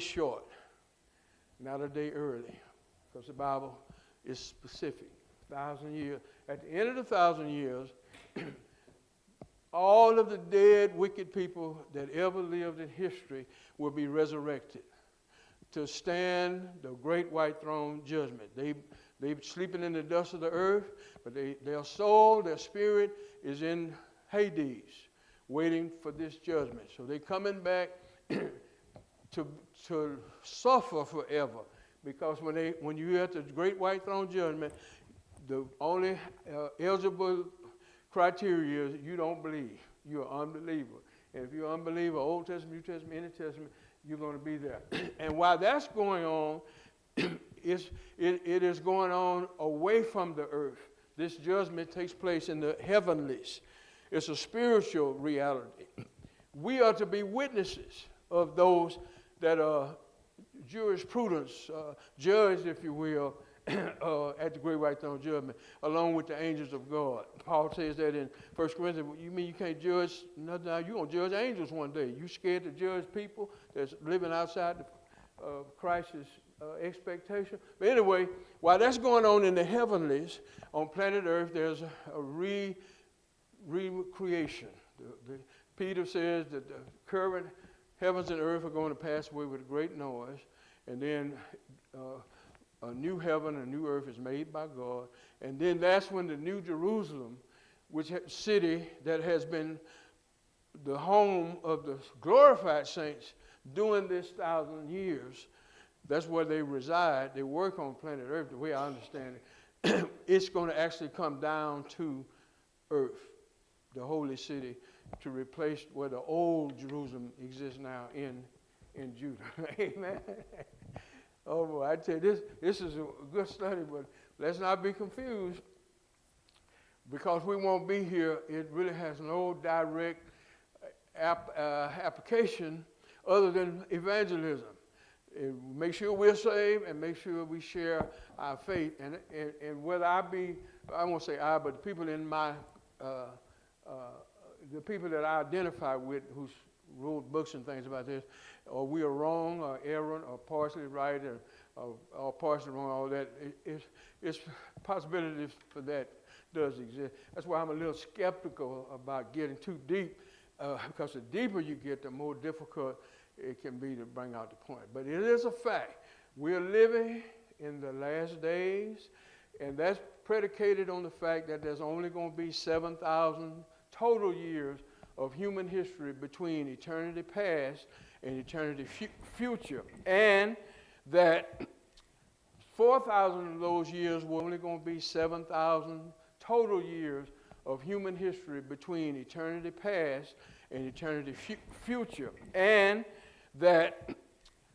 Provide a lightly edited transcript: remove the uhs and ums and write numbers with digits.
short, not a day early, because the Bible is specific. 1,000 years. At the end of the 1,000 years, all of the dead, wicked people that ever lived in history will be resurrected to stand the great white throne judgment. They're sleeping in the dust of the earth, but their soul, their spirit is in Hades, waiting for this judgment. So they're coming back to suffer forever, because when you're at the great white throne judgment, the only eligible criteria is you don't believe. You're an unbeliever. And if you're an unbeliever, Old Testament, New Testament, any testament, you're going to be there. And while that's going on, it is going on away from the earth. This judgment takes place in the heavenlies. It's a spiritual reality. We are to be witnesses of those that are jurisprudence, judged, if you will, at the great white throne judgment, along with the angels of God. Paul says that in 1 Corinthians. You mean you can't judge nothing? Now you're going to judge angels one day. You scared to judge people that's living outside Christ's expectation? But anyway, while that's going on in the heavenlies, on planet Earth, there's a recreation. Peter says that the current heavens and earth are going to pass away with a great noise, and then a new heaven and a new earth is made by God. And then that's when the New Jerusalem, which city that has been the home of the glorified saints during this 1,000 years, that's where they reside. They work on planet Earth, the way I understand it. It's going to actually come down to earth, the holy city, to replace where the old Jerusalem exists now in Judah. Amen. Oh boy, I tell you, this is a good study, but let's not be confused. Because we won't be here, it really has no direct application other than evangelism. Make sure we're saved and make sure we share our faith. And whether I won't say I, but the people in my, the people that I identify with who wrote books and things about this, or we are wrong or errant or partially right or partially wrong, all that, it's possibilities for that does exist. That's why I'm a little skeptical about getting too deep, because the deeper you get, the more difficult it can be to bring out the point. But it is a fact. We're living in the last days, and that's predicated on the fact that there's only going to be 7,000 total years of human history between eternity past and eternity future, and that 4,000 of those years were only going to be 7,000 total years of human history between eternity past and eternity future, and that